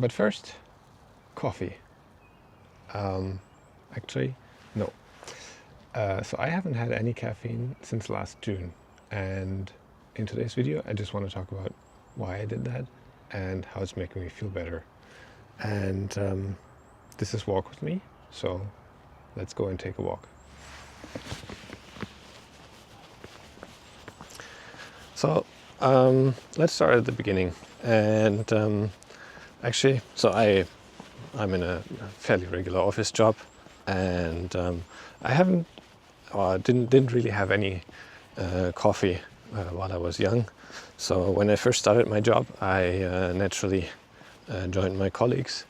But first, coffee. Actually, no. So I haven't had any caffeine since last June, and in today's video I just want to talk about why I did that and how it's making me feel better. And this is Walk With Me, so let's go and take a walk. So let's start at the beginning. And actually, so I'm in a fairly regular office job, and I haven't, or didn't really have any coffee while I was young. So when I first started my job, I naturally joined my colleagues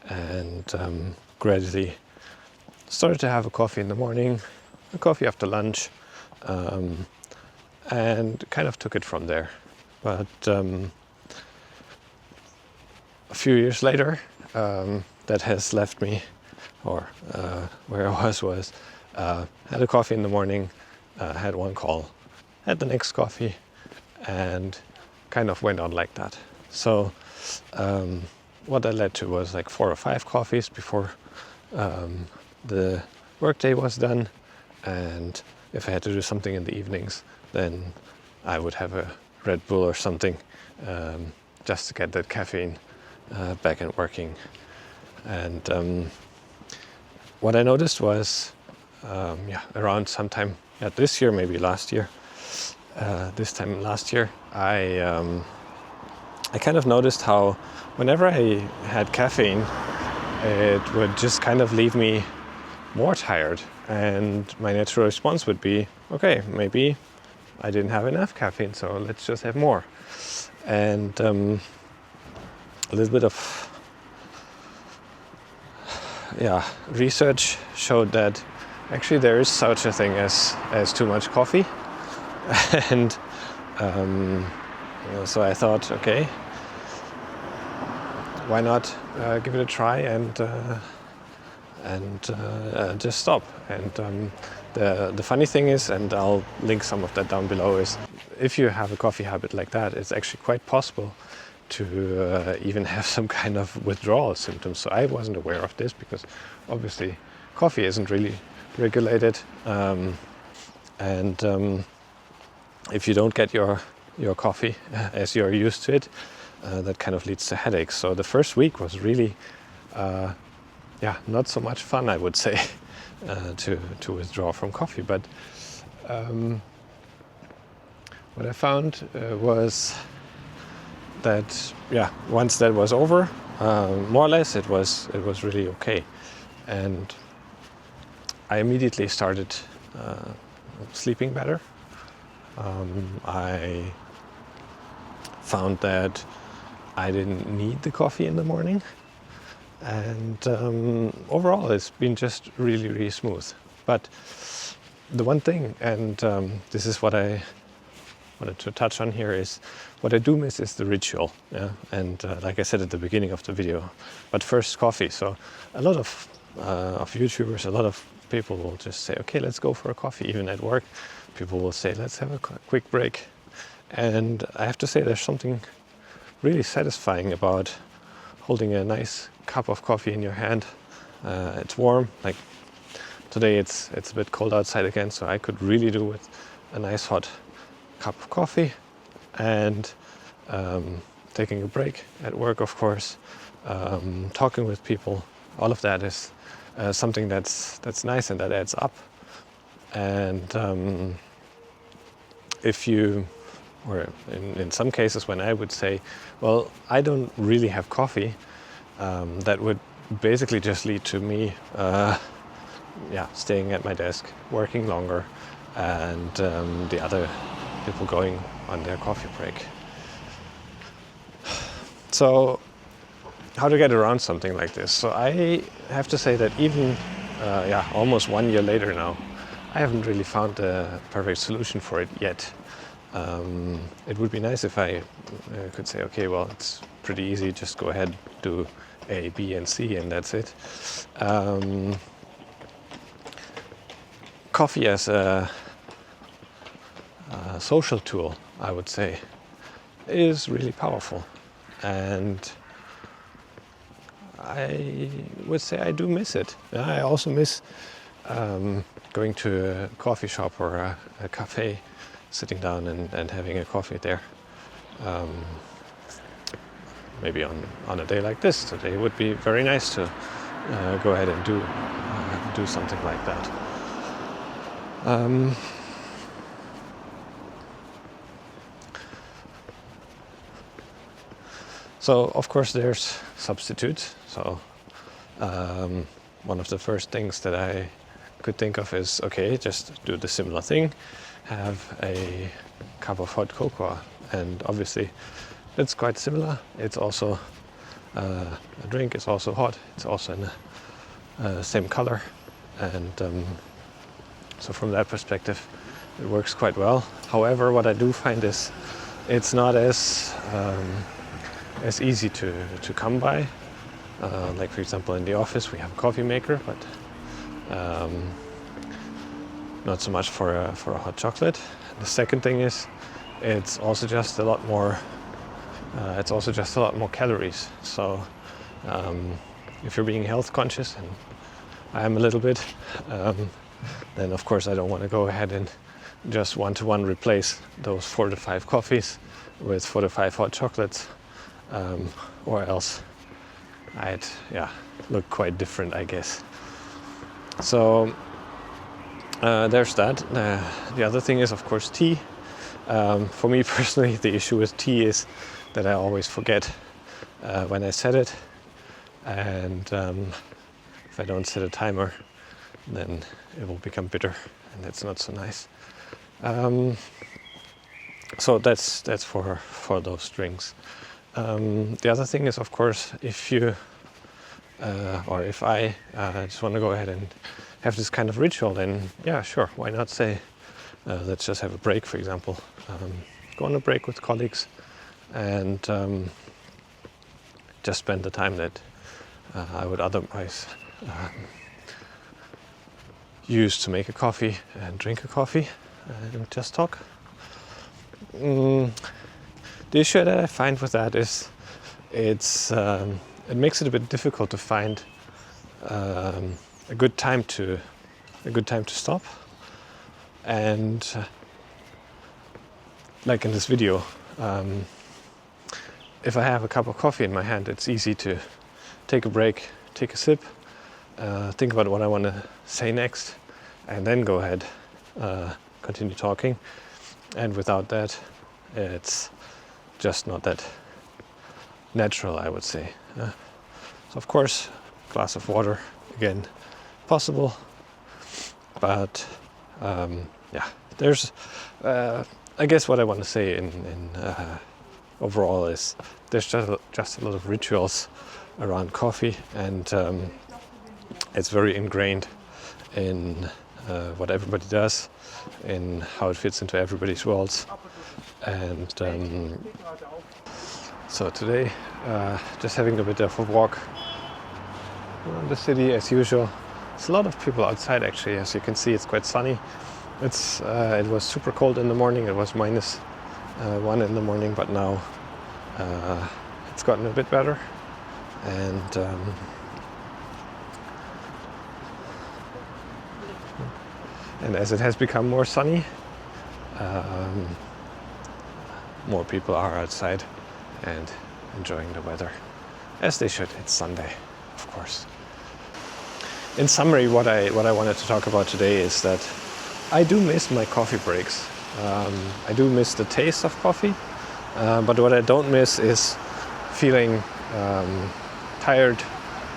and gradually started to have a coffee in the morning, a coffee after lunch, and kind of took it from there. But a few years later, that has left me, or where I was had a coffee in the morning, had one call, had the next coffee, and kind of went on like that. So what that led to was like 4 or 5 coffees before the workday was done, and if I had to do something in the evenings, then I would have a Red Bull or something just to get that caffeine back and working. And what I noticed was, around sometime this year, maybe last year, this time last year, I kind of noticed how whenever I had caffeine, it would just kind of leave me more tired, and my natural response would be, okay, maybe I didn't have enough caffeine, so let's just have more. And a little bit of research showed that actually there is such a thing as too much coffee. And so I thought, okay, why not give it a try and just stop. And the funny thing is, and I'll link some of that down below, is if you have a coffee habit like that, it's actually quite possible to even have some kind of withdrawal symptoms. So I wasn't aware of this because obviously coffee isn't really regulated, and if you don't get your coffee as you're used to it, that kind of leads to headaches. So the first week was really not so much fun, I would say, to withdraw from coffee. But what I found was that once that was over, more or less it was really okay, and I immediately started sleeping better. I found that I didn't need the coffee in the morning, and overall it's been just really, really smooth. But the one thing, and this is what I wanted to touch on here, is what I do miss is the ritual. And like I said at the beginning of the video, but first coffee. So a lot of YouTubers, a lot of people will just say, okay, let's go for a coffee. Even at work, people will say, let's have a quick break. And I have to say, there's something really satisfying about holding a nice cup of coffee in your hand. It's warm. Like today, it's a bit cold outside again, so I could really do with a nice hot cup of coffee, and taking a break at work, of course, talking with people. All of that is something that's nice and that adds up. And if you, or in some cases when I would say, well, I don't really have coffee, that would basically just lead to me staying at my desk, working longer, and the other people going on their coffee break. So how to get around something like this? So I have to say that even almost 1 year later now, I haven't really found the perfect solution for it yet. It would be nice if I could say, okay, well, it's pretty easy, just go ahead, do A, B, and C, and that's it. Coffee as a social tool, I would say, is really powerful. And I would say I do miss it. I also miss going to a coffee shop or a cafe, sitting down and having a coffee there. Maybe on a day like this, today would be very nice to go ahead and do something like that. So of course there's substitutes. So one of the first things that I could think of is, okay, just do the similar thing, have a cup of hot cocoa, and obviously it's quite similar. It's also a drink, it's also hot, it's also in the same color, and so from that perspective it works quite well. However, what I do find is it's not as easy to come by. Like for example in the office we have a coffee maker, but not so much for a hot chocolate. The second thing is it's also just a lot more calories. So if you're being health conscious, and I am a little bit, then of course I don't want to go ahead and just one-to-one replace those 4 to 5 coffees with 4 to 5 hot chocolates, or else I'd look quite different, I guess. So there's that. The other thing is of course tea. For me personally, the issue with tea is that I always forget when I set it, and if I don't set a timer, then it will become bitter, and that's not so nice. So that's for those drinks. The other thing is, of course, if you or if I just want to go ahead and have this kind of ritual, then yeah, sure, why not say let's just have a break, for example. Go on a break with colleagues and just spend the time that I would otherwise use to make a coffee and drink a coffee and just talk. The issue that I find with that is it makes it a bit difficult to find a good time to stop. And like in this video, if I have a cup of coffee in my hand, it's easy to take a break, take a sip, think about what I want to say next, and then go ahead, continue talking. And without that, it's just not that natural, I would say. So of course, a glass of water, again, possible, but there's I guess what I want to say in overall is there's just a lot of rituals around coffee, and it's very ingrained in what everybody does, in how it fits into everybody's worlds. And so today, just having a bit of a walk around the city as usual. There's a lot of people outside actually. As you can see, it's quite sunny. It was super cold in the morning. It was -1 in the morning, but now it's gotten a bit better. And as it has become more sunny, more people are outside and enjoying the weather, as they should. It's Sunday, of course. In summary, what I wanted to talk about today is that I do miss my coffee breaks. I do miss the taste of coffee, but what I don't miss is feeling tired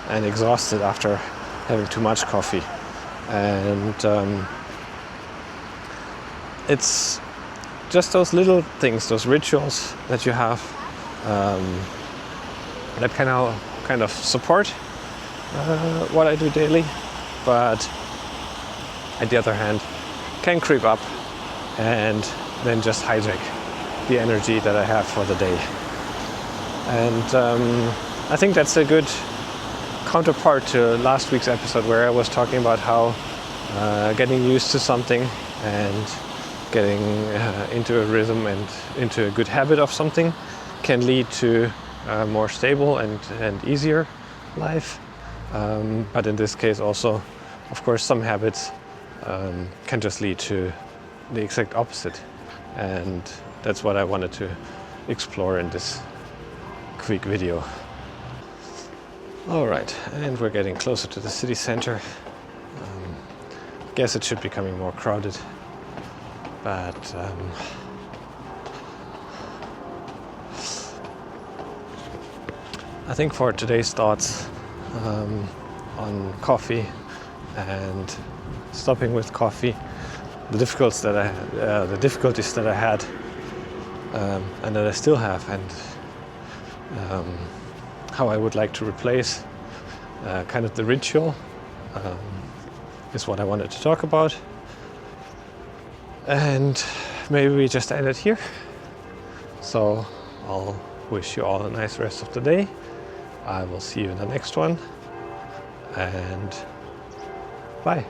and exhausted after having too much coffee. And it's just those little things, those rituals that you have that kind of support what I do daily, but at the other hand can creep up and then just hijack the energy that I have for the day. And I think that's a good counterpart to last week's episode, where I was talking about how getting used to something and getting into a rhythm and into a good habit of something can lead to more stable and easier life. But in this case also, of course, some habits can just lead to the exact opposite. And that's what I wanted to explore in this quick video. All right, and we're getting closer to the city center. Guess it should be becoming more crowded, but I think for today's thoughts on coffee and stopping with coffee, the difficulties that I had and that I still have, and how I would like to replace kind of the ritual is what I wanted to talk about. And maybe we just end it here. So I'll wish you all a nice rest of the day. I will see you in the next one, and bye.